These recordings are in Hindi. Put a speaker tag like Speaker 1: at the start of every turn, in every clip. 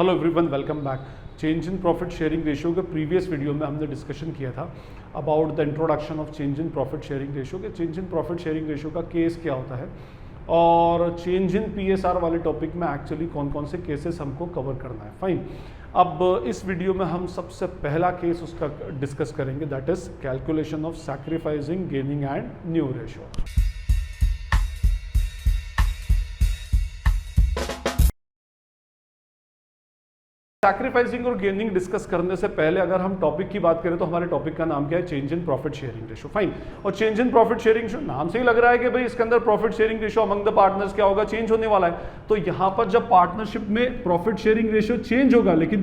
Speaker 1: Hello everyone, welcome back. Change in profit sharing ratio के प्रीवियस वीडियो में हमने डिस्कशन किया था about the introduction of change in profit sharing ratio के change in profit sharing ratio का केस क्या होता है और चेंज इन पीएसआर वाले टॉपिक में एक्चुअली कौन कौन से केसेस हमको कवर करना है। फाइन, अब इस वीडियो में हम सबसे पहला केस उसका डिस्कस करेंगे, that is calculation of sacrificing gaining and new ratio. Sacrificing और गेनिंग डिस्कस करने से पहले अगर हम टॉपिक की बात करें तो हमारे टॉपिक का नाम क्या है? Change in profit sharing ratio. Fine, और change in profit sharing ratio नाम से ही लग रहा है कि भाई इसके अंदर profit sharing ratio among the partners क्या होगा? चेंज होने वाला है। तो यहां पर जब पार्टनरशिप में प्रॉफिट शेयरिंग रेशियो चेंज होगा लेकिन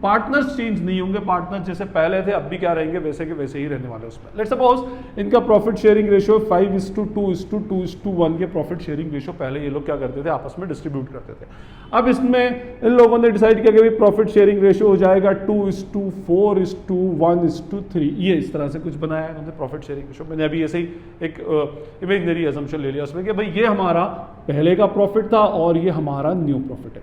Speaker 1: पार्टनर्स चेंज नहीं होंगे, पार्टनर्स जैसे पहले थे अब भी क्या रहेंगे? वैसे के वैसे ही रहने वाले उसमें। लेट्स सपोज इनका प्रॉफिट शेयरिंग रेशियो 5:2:2:1 के प्रॉफिट शेयरिंग रेशियो पहले ये लोग क्या करते थे? आपस में डिस्ट्रीब्यूट करते थे। अब इसमें इन लोगों ने डिसाइड किया कि प्रॉफिट शेयरिंग रेशियो हो जाएगा 2:4:1:3। ये इस तरह से कुछ बनाया है उन्होंने प्रॉफिट शेयरिंग रेशियो। मैंने अभी ऐसे ही एक इमेजिनरी असम्पशन ले लिया उसमें कि भाई ये हमारा पहले का प्रॉफिट था और ये हमारा न्यू प्रॉफिट है।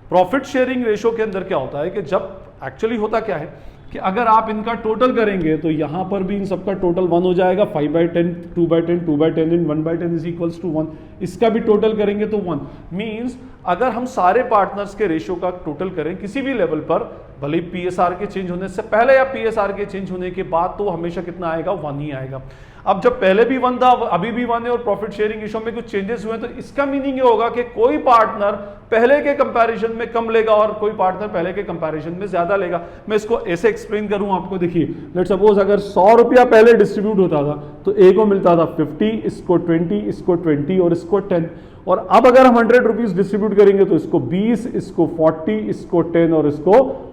Speaker 1: प्रॉफिट शेयरिंग रेशियो के अंदर क्या होता है कि जब एक्चुअली होता क्या है कि अगर आप इनका टोटल करेंगे तो यहां पर भी इन सबका टोटल 1 हो जाएगा। 5/10, 2/10, 2/10 एंड 1/10 इज इक्वल्स टू 1। इसका भी टोटल करेंगे तो 1 मींस अगर हम सारे पार्टनर्स के रेशियो का टोटल करें किसी भी लेवल पर, भले ही पीएसआर के चेंज होने से पहले या पीएसआर के चेंज होने के बाद, तो हमेशा कितना आएगा? 1 ही आएगा। अब जब पहले भी 1 था अभी भी 1 है और प्रॉफिट शेयरिंग रेशियो में कुछ चेंजेस हुए तो इसका मीनिंग ये होगा कि कोई पार्टनर पहले के कंपैरिजन में कम लेगा और कोई पार्टनर पहले के कंपैरिजन में ज्यादा लेगा। मैं इसको ऐसे एक्सप्लेन करूं आपको, देखिए लेट्स सपोज अगर 100 रुपया पहले डिस्ट्रीब्यूट होता था तो ए को मिलता था 50, इसको 20, इसको 20 और इसको 10। और अब अगर हम 100 रुपीज डिस्ट्रीब्यूट करेंगे तो इसको 20, इसको 40, इसको 10 और इसको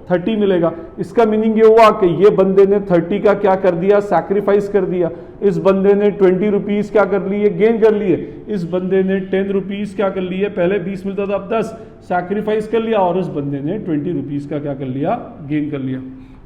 Speaker 1: 30 मिलेगा। इसका मीनिंग ये हुआ कि ये बंदे ने 30 का क्या कर दिया? सैक्रिफाइस कर दिया। इस बंदे ने 20 रुपीज क्या कर लिए? गेन कर लिए। इस बंदे ने 10 रुपीज क्या कर लिए? पहले 20 मिलता था अब 10 सैक्रिफाइस कर लिया और इस बंदे ने 20 रुपीज का क्या कर लिया? गेन कर लिया।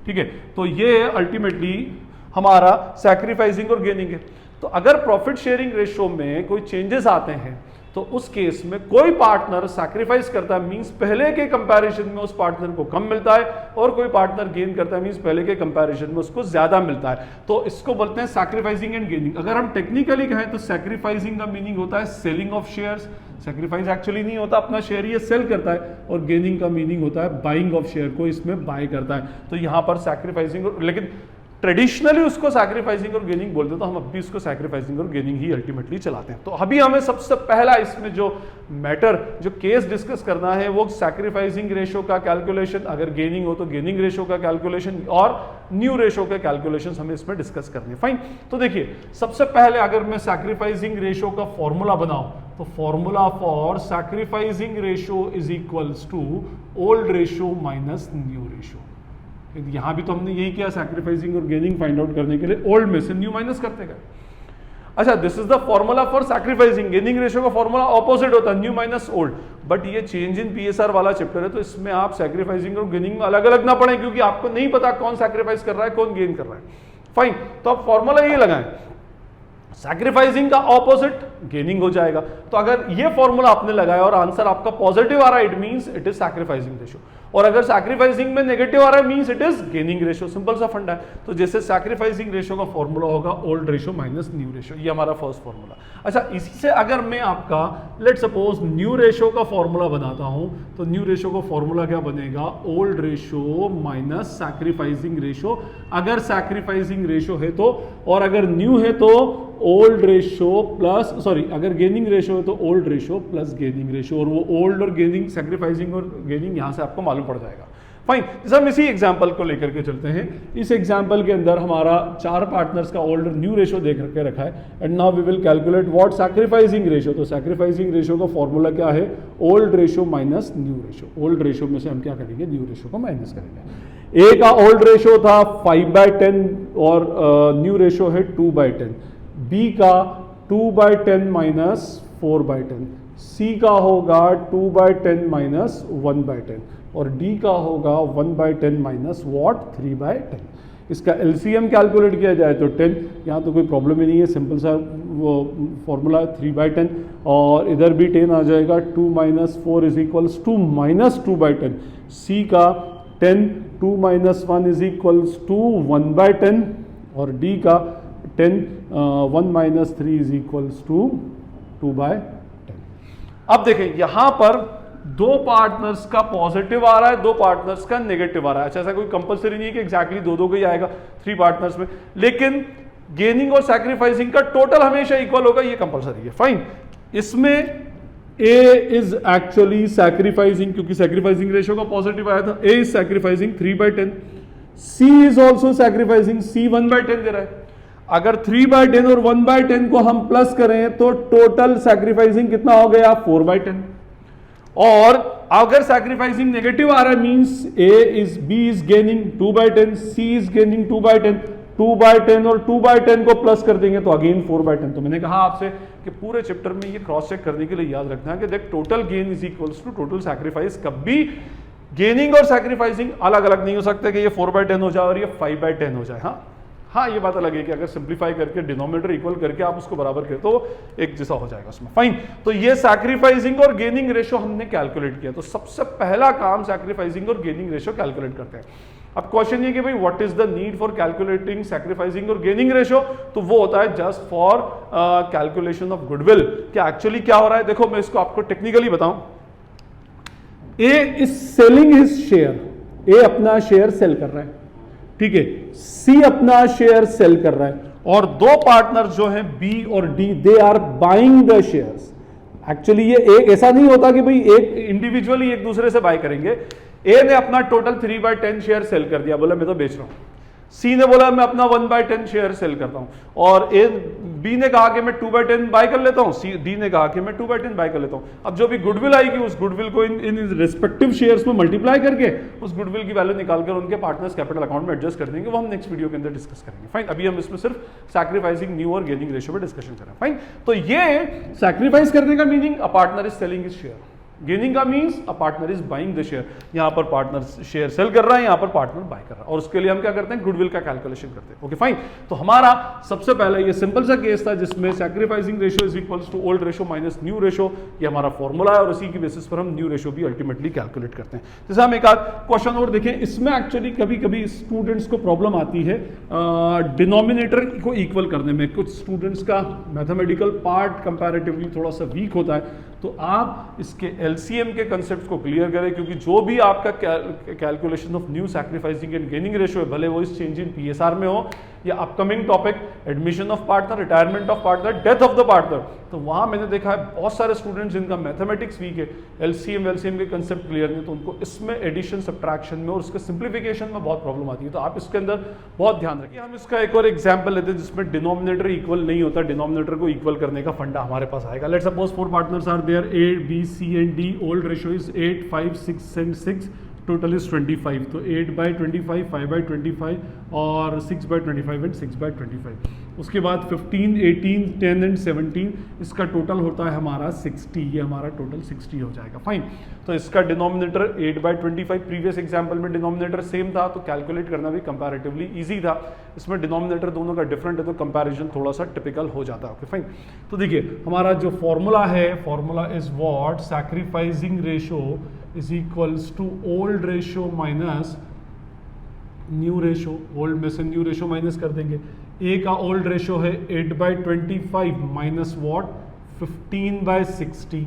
Speaker 1: ठीक है, तो ये अल्टीमेटली हमारा सैक्रिफाइसिंग और गेनिंग है। तो अगर प्रॉफिट शेयरिंग रेशियो में कोई चेंजेस आते हैं तो उस केस में कोई पार्टनर सैक्रिफाइस करता है मींस पहले के कंपैरिजन में उस पार्टनर को कम मिलता है और कोई पार्टनर गेन करता है मींस पहले के कंपैरिजन में उसको ज्यादा मिलता है। तो इसको बोलते हैं सैक्रिफाइसिंग एंड गेनिंग। अगर हम टेक्निकली कहें तो सैक्रिफाइसिंग का मीनिंग होता है selling of shares. Sacrifice actually नहीं होता, अपना शेयर ये सेल करता है। और गेनिंग का मीनिंग होता है बाइंग ऑफ शेयर को इसमें बाय करता है। तो यहां पर सैक्रिफाइसिंग, लेकिन ट्रेडिशनली उसको सैक्रिफाइसिंग और गेनिंग बोलते हैं तो हम अब भी उसको सैक्रिफाइसिंग और गेनिंग ही अल्टीमेटली चलाते हैं। तो अभी हमें सबसे पहला इसमें जो मैटर, जो केस डिस्कस करना है वो सैक्रिफाइसिंग रेशियो का कैलकुलेशन, अगर गेनिंग हो तो गेनिंग रेशियो का कैलकुलेशन और न्यू रेशियो के कैलकुलेशन हमें इसमें डिस्कस करने हैं। फाइन, तो देखिए सबसे पहले अगर मैं सैक्रिफाइसिंग रेशियो का फॉर्मूला बनाऊं तो formula for sacrificing ratio is equals to old ratio minus new ratio. यहां भी तो हमने यही किया, सैक्रिफाइसिंग और गेनिंग फाइंड आउट करने के लिए ओल्ड में से न्यू माइनस करते गए। अच्छा, this is the formula for sacrificing. Gaining ratio का फॉर्मूला ऑपोजिट होता है, न्यू माइनस ओल्ड। बट ये चेंज इन पीएसआर वाला चैप्टर है तो इसमें आप सैक्रिफाइसिंग और गेनिंग में अलग अलग ना पढ़ें क्योंकि आपको नहीं पता कौन सैक्रिफाइस कर रहा है कौन गेन कर रहा है। फाइन, तो आप फॉर्मूला ये लगाएं, सैक्रिफाइसिंग का ऑपोजिट गेनिंग हो जाएगा। तो अगर ये फॉर्मूला आपने लगाया और आंसर आपका पॉजिटिव आ रहा है it means it is sacrificing ratio, और अगर सैक्रिफाइसिंग में नेगेटिव आ रहा है means it is gaining ratio. Simple सा फंडा है। तो जैसे सैक्रिफाइसिंग रेशियो का फॉर्मूला होगा old ratio minus new ratio, ये हमारा फर्स्ट फॉर्मूला। अच्छा, इसी से अगर मैं आपका लेट सपोज न्यू रेशियो का फॉर्मूला बनाता हूं तो न्यू रेशियो का फॉर्मूला क्या बनेगा? Old ratio minus sacrificing ratio. अगर सैक्रिफाइसिंग रेशियो है तो, और अगर न्यू है तो ओल्ड रेशियो प्लस, सॉरी अगर गेनिंग रेशियो है तो old ratio plus gaining ratio. और वो ओल्ड और गेनिंग, सैक्रिफाइसिंग और गेनिंग यहां से आपको मालूम पड़ जाएगा। फाइन, जैसे हम इसी एग्जांपल को लेकर के चलते हैं। इस एग्जांपल के अंदर हमारा 4 पार्टनर्स का ओल्ड और न्यू रेशियो देख के रखा है and now we will calculate what sacrificing ratio. तो सैक्रिफाइसिंग रेशियो का फॉर्मूला क्या है? Old ratio minus new ratio. Old ratio में से हम क्या करेंगे? न्यू रेशियो को माइनस करेंगे। ए का ओल्ड रेशियो था 5/10 और न्यू रेशियो है 2/10। बी का 2/10 माइनस 4/10। सी का होगा 2/10 माइनस 1/10 और डी का होगा 1/10 माइनस वॉट 3/10। इसका एलसीएम कैलकुलेट किया जाए तो 10। यहाँ तो कोई प्रॉब्लम ही नहीं है, सिंपल सा वो फॉर्मूला 3/10 और इधर भी 10 आ जाएगा, 2 - 4 इज इक्वल्स टू -2/10। सी का 10 2 - 1 इज इक्वल्स टू 1/10 और डी का 10 1 - 3 इज इक्वल्स टू 2/10। अब देखें यहां पर दो पार्टनर्स का पॉजिटिव आ रहा है, दो पार्टनर्स का नेगेटिव आ रहा है। अच्छा, ऐसा कोई कंपलसरी नहीं है कि एग्जैक्टली दो का ही आएगा 3 पार्टनर्स में, लेकिन गेनिंग और सैक्रिफाइसिंग का टोटल हमेशा इक्वल होगा, ये कंपलसरी है। फाइन, इसमें ए इज एक्चुअली सैक्रिफाइसिंग, क्योंकि सैक्रिफाइसिंग रेशियो का पॉजिटिव आया था। A is sacrificing 3/10। C is also sacrificing, C 1/10 दे रहा है। अगर 3/10 और 1/10 को हम प्लस करें तो टोटल सैक्रिफाइसिंग कितना हो गया, 4/10। और अगर सैक्रिफाइसिंग नेगेटिव आ रहा है means B is gaining 2/10, C is gaining 2/10, 2/10 और 2/10 को प्लस कर देंगे तो अगेन 4/10। तो मैंने कहा आपसे कि पूरे चैप्टर में ये क्रॉस चेक करने के लिए याद रखना है कि देख total gain is equals to total sacrifice. कभी गेनिंग और सैक्रिफाइसिंग अलग अलग नहीं हो सकते कि ये 4/10 हो जाए और ये 5/10 हो जाए। हाँ, ये बात अलग है कि अगर सिंप्लीफाई करके डिनोमिनेटर इक्वल करके आप उसको बराबर करें तो एक जैसा हो जाएगा उसमें। फाइन, तो ये सैक्रिफाइसिंग और गेनिंग रेशियो हमने कैलकुलेट किया। तो सबसे पहला काम सैक्रिफाइसिंग और गेनिंग रेशियो कैलकुलेट करते हैं। अब क्वेश्चन ये कि भाई what is the need for calculating sacrificing और गेनिंग रेशियो, तो वो होता है just for calculation of goodwill. क्या एक्चुअली क्या हो रहा है, देखो मैं इसको आपको टेक्निकली बताऊं। ए इज सेलिंग हिज शेयर, ए अपना शेयर सेल कर रहा है, ठीक है। सी अपना शेयर सेल कर रहा है और दो पार्टनर जो हैं बी और D, they are buying the shares. Actually ये एक ऐसा नहीं होता कि भाई एक इंडिविजुअली एक दूसरे से बाय करेंगे। ए ने अपना टोटल 3/10 शेयर सेल कर दिया, बोला मैं तो बेच रहा हूं। सी ने बोला मैं अपना 1/10 शेयर सेल करता हूं और बी ने कहा कि मैं 2/10 बाय कर लेता हूं, डी ने कहा कि मैं 2/10 बाय कर लेता हूं। अब जो भी गुडविल आएगी उस गुडविल को इन रिस्पेक्टिव शेयर्स में मल्टीप्लाई करके उस गुडविल की वैल्यू निकालकर उनके पार्टनर्स कैपिटल अकाउंट में एडजस्ट कर देंगे। वो हम नेक्स्ट वीडियो के अंदर डिस्कस करेंगे। फाइन, अभी हम इसमें सिर्फ सैक्रिफाइसिंग न्यू और गेनिंग रेशियो पर डिस्कशन करें। फाइन, तो ये सैक्रिफाइस करने का meaning a partner is selling his share, gaining का means a partner is buying the share. यहां पर पार्टनर शेयर सेल कर रहा है, यहां पर पार्टनर बाय कर रहा है और उसके लिए हम क्या करते हैं, गुडविल का कैलकुलेशन करते हैं। ओके फाइन, तो हमारा सबसे पहले ये सिंपल सा केस था जिसमें sacrificing ratio is equals to old ratio minus new ratio, ये हमारा फॉर्मूला है और उसी की बेसिस पर हम न्यू रेशियो भी अल्टीमेटली कैलकुलेट करते हैं। जैसे हम एक आध क्वेश्चन और देखें, इसमें एक्चुअली कभी कभी स्टूडेंट्स को प्रॉब्लम आती है डिनोमिनेटर को इक्वल करने में। कुछ स्टूडेंट्स का मैथमेटिकल पार्ट कंपैरेटिवली थोड़ा सा वीक होता है, तो आप इसके एलसीएम के कंसेप्ट को क्लियर करें, क्योंकि जो भी आपका calculation of new sacrificing and gaining ratio है, भले वो इस चेंज इन पीएसआर में हो या upcoming topic admission of partner, retirement of partner, death of the partner, तो वहां मैंने देखा है बहुत सारे स्टूडेंट्स जिनका मैथमेटिक्स वीक है, एलसीएम के कंसेप्ट क्लियर नहीं, तो उनको इसमें एडिशन सब्ट्रैक्शन में और उसके सिंप्लीफिकेशन में बहुत प्रॉब्लम आती है। तो आप इसके अंदर बहुत ध्यान रखिए। हम इसका एक और एग्जाम्पल लेते हैं जिसमें डिनोमिनेटर इक्वल नहीं होता, डिनोमिनेटर को इक्वल करने का फंडा हमारे पास आएगा। Let's suppose 4 partners are there, A B C and D, old ratio is 8 5 6 and 6, total is 25। तो 8/25, 5/25 और 6/25 एंड 6/25। उसके बाद 15 18 10 एंड 17, इसका टोटल होता है हमारा 60, ये हमारा टोटल 60 हो जाएगा। फाइन, तो इसका डिनोमिनेटर 8/25, प्रीवियस एग्जाम्पल में डिनोमिनेटर सेम था तो कैलकुलेट करना भी कंपैरेटिवली इजी था। इसमें डिनोमिनेटर दोनों का डिफरेंट है तो कंपैरिजन थोड़ा सा टिपिकल हो जाता है। ओके फाइन, तो देखिए हमारा जो फॉर्मूला है, formula is what, sacrificing ratio is equals to old ratio minus new ratio. Old में से न्यू रेशियो माइनस कर देंगे। ए का ओल्ड रेशियो है 8/25 माइनस व्हाट, 15/60।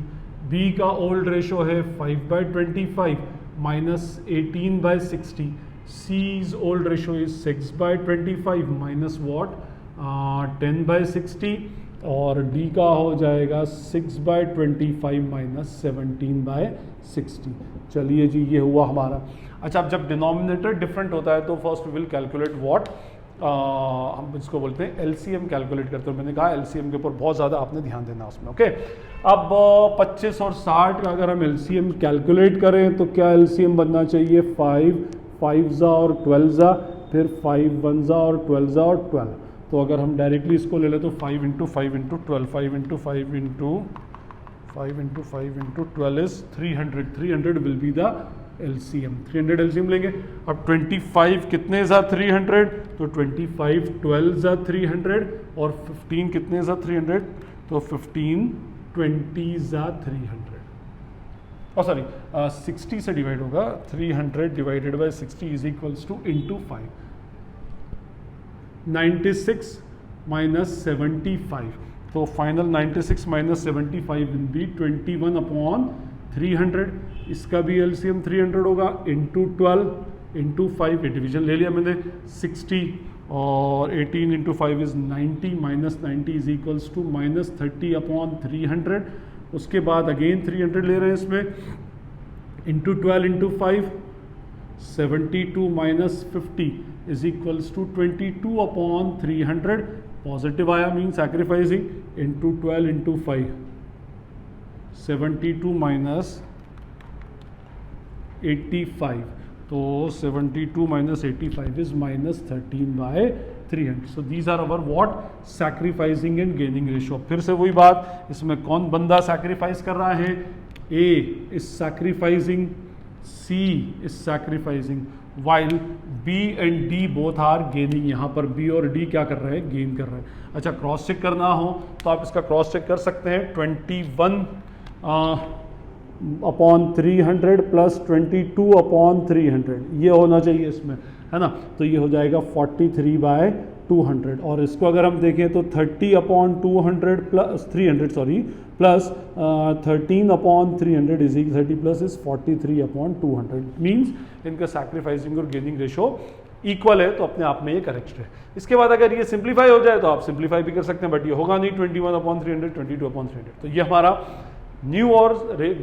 Speaker 1: बी का ओल्ड रेशियो है 5/25 minus 18/60। C's old ratio is 6/25 minus what, 10/60 और डी का हो जाएगा 6/25 माइनस 17/60। चलिए जी, ये हुआ हमारा। अच्छा, अब जब डिनोमिनेटर डिफरेंट होता है तो first we will calculate what, हम इसको बोलते हैं एलसीएम कैलकुलेट करते हैं। मैंने कहा एलसीएम के ऊपर बहुत ज़्यादा आपने ध्यान देना उसमें। ओके, अब 25 और 60 का अगर हम एलसीएम कैलकुलेट करें तो क्या एलसीएम बनना चाहिए, 5 5 और 12, फिर 5 1 और 12 और 12। तो अगर हम डायरेक्टली इसको ले लें तो 5 × 5 × 12, 5 × 5 × 5 × 5 × 12 is 300। 300 will be the LCM. 300 LCM लेंगे। अब 25 कितने जा 300, तो 25 12 जा 300 और 15 कितने ज़ा 300, तो 15 20 ज़ा 300, और सॉरी 60 से डिवाइड होगा, 300 divided by 60 is equals two into 5, 96 minus 75, तो final 96 minus 75 will be 21 upon 300, इसका भी एलसीएम 300 होगा, इंटू 12 इंटू 5, ये डिवीजन ले लिया मैंने 60, और 18 into 5 is 90, minus 90 is equals to minus 30 upon 300, उसके बाद अगेन 300 ले रहे हैं इसमें, into 12 into 5, 72 minus 50 is equals to 22 upon 300, positive आया mean sacrificing, into 12 into 5, 72 minus 85, तो 72 minus 85 is minus 13 by 300. So these are our what sacrificing and gaining ratio. फिर से वही बात, इसमें कौन बंदा सैक्रिफाइस कर रहा है, A is sacrificing, C is sacrificing, while B and D both are gaining. यहाँ पर बी और डी क्या कर रहे हैं, गेन कर रहे हैं. अच्छा, क्रॉस चेक करना हो तो आप इसका क्रॉस चेक कर सकते हैं, 21 अपॉन 300 प्लस 22 अपॉन 300, ये होना चाहिए इसमें, है ना. तो ये हो जाएगा 43 बाय 200, और इसको अगर हम देखें तो 30 upon 200 plus 300 sorry plus 13 upon 300 is 30 plus is 43 upon 200, means इनका सैक्रिफाइसिंग और गेनिंग रेशो इक्वल है, तो अपने आप में ये करेक्ट है. इसके बाद अगर ये सिंप्लीफाई हो जाए तो आप सिंप्लीफाई भी कर सकते हैं, बट ये होगा नहीं. 21 अपॉन 300, 22 अपॉन 300, तो ये हमारा न्यू और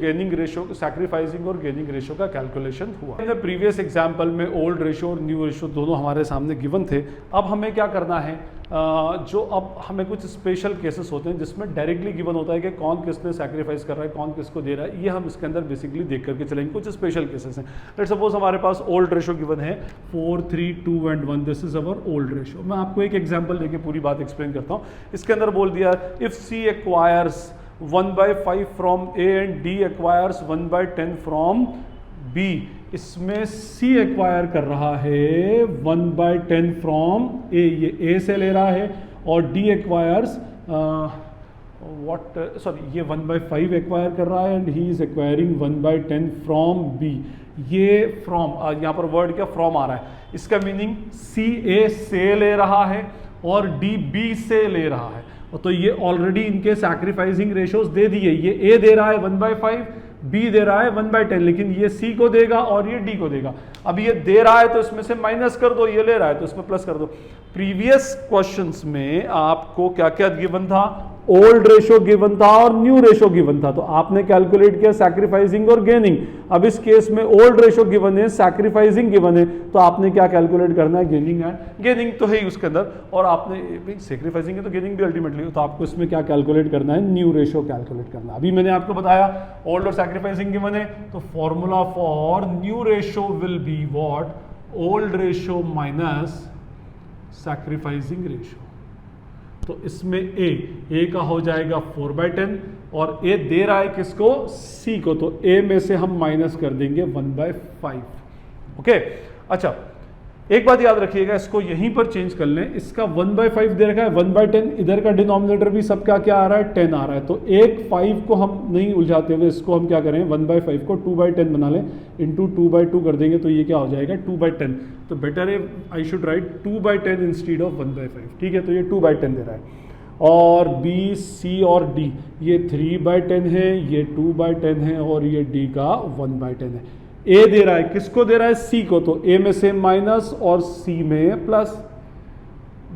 Speaker 1: गेनिंग रेशो, सैक्रिफाइसिंग और गेनिंग रेशो का कैलकुलेशन हुआ. प्रीवियस एग्जांपल में ओल्ड रेशो और न्यू रेशो दोनों हमारे सामने गिवन थे. अब हमें क्या करना है, जो अब हमें कुछ स्पेशल केसेस होते हैं जिसमें डायरेक्टली गिवन होता है कि कौन किसने सैक्रिफाइस कर रहा है, कौन किसको दे रहा है, ये हम इसके अंदर बेसिकली देख करके चलेंगे. कुछ स्पेशल केसेस हैं. लेट्स सपोज हमारे पास ओल्ड रेशो गिवन है 4, 3, 2 and 1, this is our old ratio. मैं आपको एक एग्जाम्पल लेके पूरी बात एक्सप्लेन करता हूँ. इसके अंदर बोल दिया, if C acquires 1/5 from A and D acquires 1/10 from B. इसमें सी एक्वायर कर रहा है 1/10 फ्रॉम ए, ये ए से ले रहा है, और डी एक्वायर्स ये 1/5 एक्वायर कर रहा है and he is acquiring 1/10 from B. ये फ्रॉम, यहाँ पर वर्ड क्या फ्रॉम आ रहा है, इसका मीनिंग सी ए से ले रहा है और डी बी से ले रहा है. तो ये ऑलरेडी इनके सैक्रिफाइसिंग रेशोज दे दिए. ये ए दे रहा है 1/5, बी दे रहा है 1/10, लेकिन ये सी को देगा और ये डी को देगा. अब ये दे रहा है तो इसमें से माइनस कर दो, ये ले रहा है तो इसमें प्लस कर दो. प्रीवियस क्वेश्चंस में आपको क्या क्या गिवन था, ओल्ड रेशो गिवन था और न्यू रेशो गिवन था, तो आपने कैलकुलेट किया सैक्रिफाइसिंग और गेनिंग. अब इस केस में ओल्ड रेशो गिवन है, सैक्रिफाइसिंग गिवन है, तो आपने क्या कैलकुलेट करना है, गेनिंग है. गेनिंग तो है ही उसके अंदर, और आपने सैक्रिफाइसिंग है तो गेनिंग भी अल्टीमेटली, तो आपको इसमें क्या कैलकुलेट करना है, न्यू रेशो कैलकुलेट करना है. अभी मैंने आपको बताया ओल्ड और सैक्रिफाइसिंग गिवन है, तो formula for new ratio will be what, old ratio minus sacrificing ratio. तो इसमें ए का हो जाएगा 4/10, और ए दे रहा है किसको, सी को, तो ए में से हम माइनस कर देंगे 1/5. ओके. अच्छा, एक बात याद रखिएगा, इसको यहीं पर चेंज कर लें. इसका 1/5 दे रखा है, 1/10, इधर का डिनोमिनेटर भी सबका क्या आ रहा है, 10 आ रहा है. तो एक 5 को हम नहीं उलझाते हुए इसको हम क्या करें, 1/5 को 2/10 बना लें, इंटू 2/2 कर देंगे, तो ये क्या हो जाएगा 2/10. तो बेटर है I should write 2/10 instead of 1/5. ठीक है, तो ये 2/10 दे रहा है. और बी, सी और डी ये 3/10 है, ये 2/10 है, और ये डी का 1/10 है. ए दे रहा है, किसको दे रहा है, सी को, तो ए में से माइनस और सी में प्लस.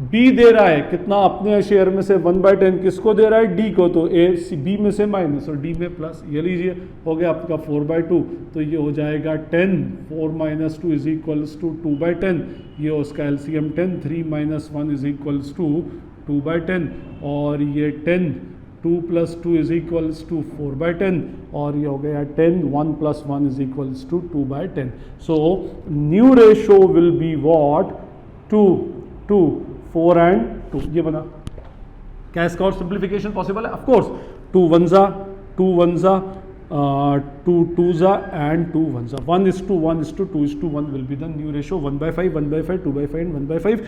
Speaker 1: बी दे रहा है कितना, अपने शेयर में से 1/10, किसको दे रहा है, डी को, तो ए सी बी में से माइनस और डी में प्लस. ये लीजिए हो गया आपका 4/2, तो ये हो जाएगा 10, 4 - 2 इज इक्वल्स टू 2/10. ये उसका एलसीएम 10, 3 - 1 इज इक्वल्स टू 2/10, और ये 10, 2 + 2 इज इक्वल्स टू 4/10, और ये हो गया 10, 1 + 1 is equals to 2/10. So new ratio will be what, 2, 2, 4 and 2. ये बना. क्या इसका और सिंप्लीफिकेशन पॉसिबल है? Of course. 2 × 1 = 2, 1 × 2 2s and 2 1s. 1:1:2:1 will be the new ratio. 1/5, 1/5, 2/5 and 1/5.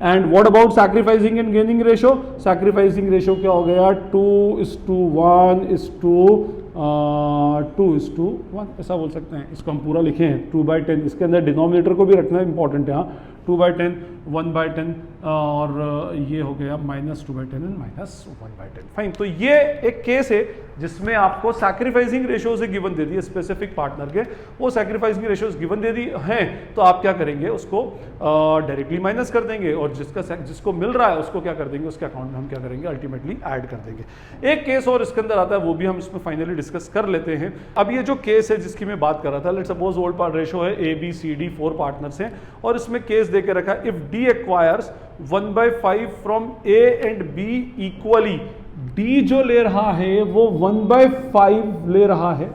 Speaker 1: And what about sacrificing and gaining ratio? Sacrificing ratio क्या हो गया? 2:1:2:1 ऐसा बोल सकते हैं. इसको हम पूरा लिखे हैं 2/10. इसके अंदर डिनोमिनेटर को भी रखना इंपॉर्टेंट है. हाँ, 2/10, 1/10 और ये हो गया -2/10 एंड -1/10. फाइन. तो ये एक केस है जिसमें आपको सैक्रिफाइसिंग रेशियो से given they the specific partner के. वो सैक्रिफाइसिंग रेशियोज गिवन दे दी हैं, तो आप क्या करेंगे, उसको डायरेक्टली माइनस कर देंगे और जिसको मिल रहा है उसको क्या कर देंगे, उसके अकाउंट में हम क्या करेंगे, अल्टीमेटली ऐड कर देंगे. एक केस और इसके अंदर आता है, वो भी हम इसमें फाइनली डिस्कस कर लेते हैं. अब ये जो केस है जिसकी मैं बात कर रहा था, let's suppose old part ratio है ABCD 4 पार्टनर्स हैं और इसमें केस देके रखा है if D acquires 1/5 from A and B equally. D जो ले रहा है वो 1/5 ले रहा है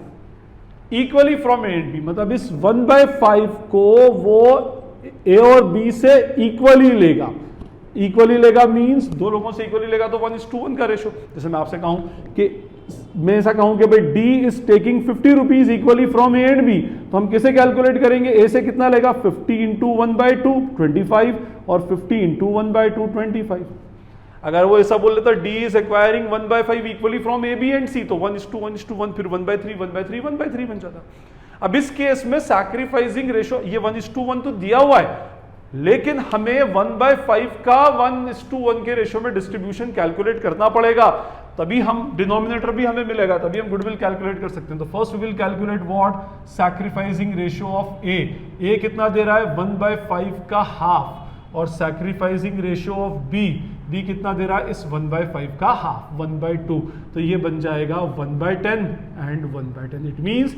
Speaker 1: equally from A and B, मतलब इस 1/5 को वो A और B से इक्वली लेगा. इक्वली लेगा मींस दो लोगों से इक्वली लेगा तो 1:1 का रेशो. जैसे मैं आपसे कहूं कि मैं ऐसा कहूं कि भाई D is taking 50 rupees equally from A and B, तो हम किसे कैलकुलेट करेंगे, A से कितना लेगा, 50 इंटू 1/2 25 और 50 इंटू 1/2 25. अगर वो ऐसा बोल लेता D is acquiring 1/5 equally from A B and C, तो 1:1:1 फिर 1/3 1/3 1/3 बन जाता. अब इस केस में सैक्रिफाइसिंग रेशो ये 1:1 तो दिया हुआ है, लेकिन हमें 1/5 का 1:1 के रेशो में डिस्ट्रीब्यूशन कैलकुलेट करना पड़ेगा, तभी हम डिनोमिनेटर भी हमें मिलेगा, तभी हम गुडविल कैलकुलेट कर सकते हैं. तो first we will calculate what, sacrificing ratio of A कितना दे रहा है, 1/5 का हाफ, और सैक्रिफाइसिंग रेशियो ऑफ B कितना दे रहा है, इस 1/5 का हाफ, 1/2. तो ये बन जाएगा 1/10 एंड 1/10. इट मींस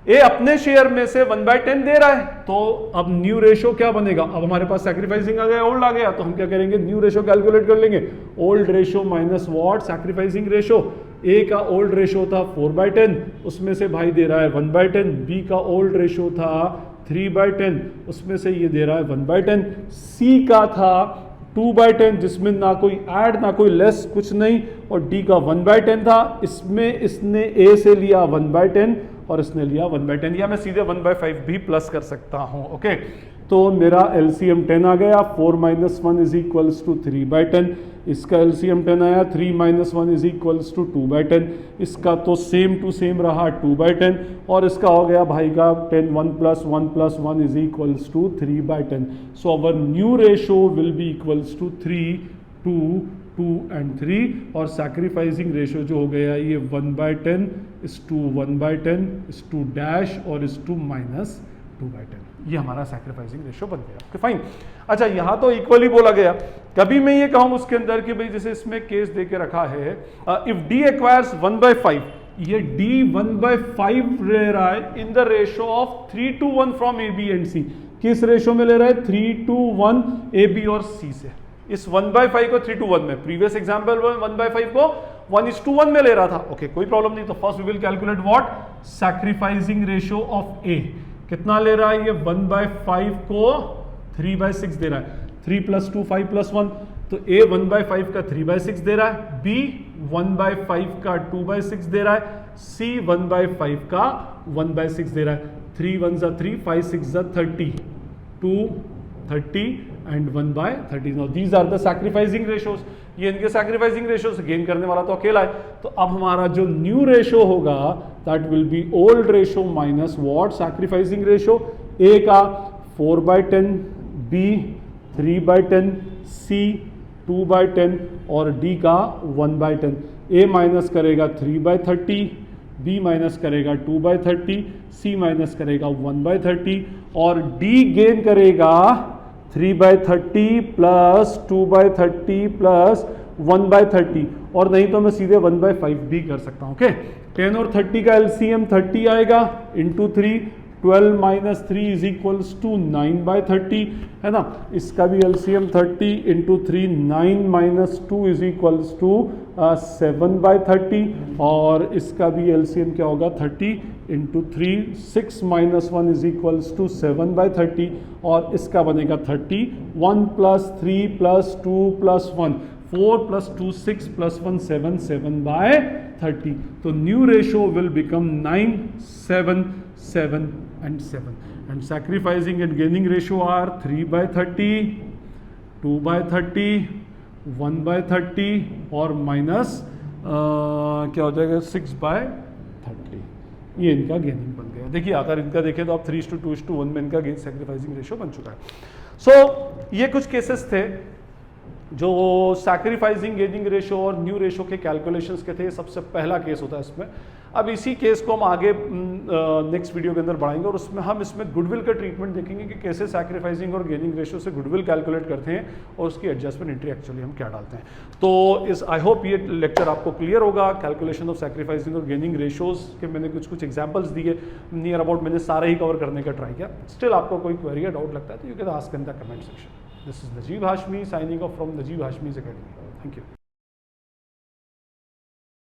Speaker 1: A अपने शेयर में से 1/10 दे रहा है, तो अब न्यू रेशो क्या बनेगा, अब हमारे पास सैक्रिफाइसिंग आ गया, ओल्ड आ गया, तो हम क्या करेंगे, न्यू रेशो कैलकुलेट कर लेंगे. Old ratio minus what, sacrificing ratio. A का ओल्ड रेशो था 4/10, उसमें से भाई दे रहा है 1/10. B का ओल्ड रेशो था 3/10, उसमें से ये दे रहा है 1/10. C का था 2/10, जिसमें ना कोई ऐड ना कोई लेस कुछ नहीं, और D का 1/10 था, इसमें इसने A से लिया 1/10 और इसने लिया 1/10, या मैं सीधे 1/5 भी प्लस कर सकता हूं. ओके, तो मेरा LCM 10 आ गया. 4 - 1 इज इक्वल्स टू 3/10. इसका LCM 10 आया. 3 - 1 इज इक्वल्स टू 2/10. इसका तो सेम टू सेम रहा 2/10, और इसका हो गया भाई का 10. 1 + 1 + 1 is equals to 3/10. So our new ratio will be equals to 3, 2, 2 and 3, और सैक्रिफाइसिंग रेशियो जो हो गया ये 1/10 is to 1/10 is to dash और is to -2/10. ये हमारा सैक्रिफाइसिंग रेशियो बन गया. Okay fine. अच्छा, यहाँ तो इक्वली बोला गया. कभी मैं ये कहूँ उसके अंदर कि भाई जैसे इसमें केस दे के रखा है, इफ D एक्वायर्स 1/5, ये D 1/5 ले रहा है in the ratio of 3:1 from AB and C. किस रेशियो में ले रहा है, 3:1 AB और C से. इस 1/5 को 3:1 में, प्रीवियस एग्जांपल में 1/5 को 1:1 में ले रहा था. ओके, कोई प्रॉब्लम नहीं. तो first we will calculate what, sacrificing ratio of A. कितना ले रहा है ये, 1/5 को 3/6 दे रहा है. 3 + 2 5 + 1, तो A 1/5 का 3/6 दे रहा है, B 1/5 का 2/6 दे रहा है, C 1/5 का 1/6 दे रहा है. 3 × 1 = 3, 5 × 6 = 30, 2 30 and 1/30. Now these are the sacrificing ratios. ये इनके sacrificing ratios गेन करने वाला तो अकेला है. तो अब हमारा जो न्यू रेशो होगा that will be old ratio minus what, sacrificing ratio. A का 4/10, B 3/10, C 2/10 और D का 1/10. A माइनस करेगा 3/30, B माइनस करेगा 2/30, C माइनस करेगा 1/30, और D गेन करेगा 3/30 प्लस 2/30 प्लस 1/30, और नहीं तो मैं सीधे 1/5 भी कर सकता हूं. ओके, 10 और 30 का LCM 30 आएगा इंटू 3. 12 - 3 इज इक्वल्स टू 9/30 है ना. इसका भी LCM 30 into 3, 9 - 2 is equals to 7/30, और इसका भी LCM क्या होगा, 30 इंटू 3, 6 - 1 इज इक्वल्स टू 7/30, और इसका बनेगा 30. 1 + 3 + 2 + 1, 4 + 2 6 + 1 7, 7/30. 30. तो new ratio will become 9, 7, 7 and 7. And sacrificing and gaining ratio are 3/30, 2/30, 1/30 और माइनस क्या हो जाएगा 6/30. ये इनका गेनिंग बन गया. देखिए अगर इनका देखें तो आप 3:2:1 में इनका सैक्रिफाइसिंग रेशियो बन चुका है. सो ये कुछ केसेस थे जो सैक्रिफाइसिंग गेनिंग रेशो और न्यू रेशो के कैलकुलेशंस के थे. सबसे पहला केस होता है इसमें. अब इसी केस को हम आगे नेक्स्ट वीडियो के अंदर बढ़ाएंगे और उसमें हम इसमें गुडविल का ट्रीटमेंट देखेंगे कि कैसे सैक्रिफाइसिंग और गेनिंग रेशो से गुडविल कैलकुलेट करते हैं और उसकी एडजस्टमेंट एंट्री एक्चुअली हम क्या डालते हैं. तो इस आई होप ये लेक्चर आपको क्लियर होगा. कैलकुलेशन ऑफ सैक्रिफाइसिंग और गेनिंग रेशोज के मैंने कुछ एग्जाम्पल्स दिए. नियर अबाउट मैंने सारा ही कवर करने का ट्राई किया. स्टिल आपको कोई क्वेरी या डाउट लगता है तो you can ask in the comment section. This is Najeeb Hashmi signing off from Najeeb Hashmi's Academy. Thank you.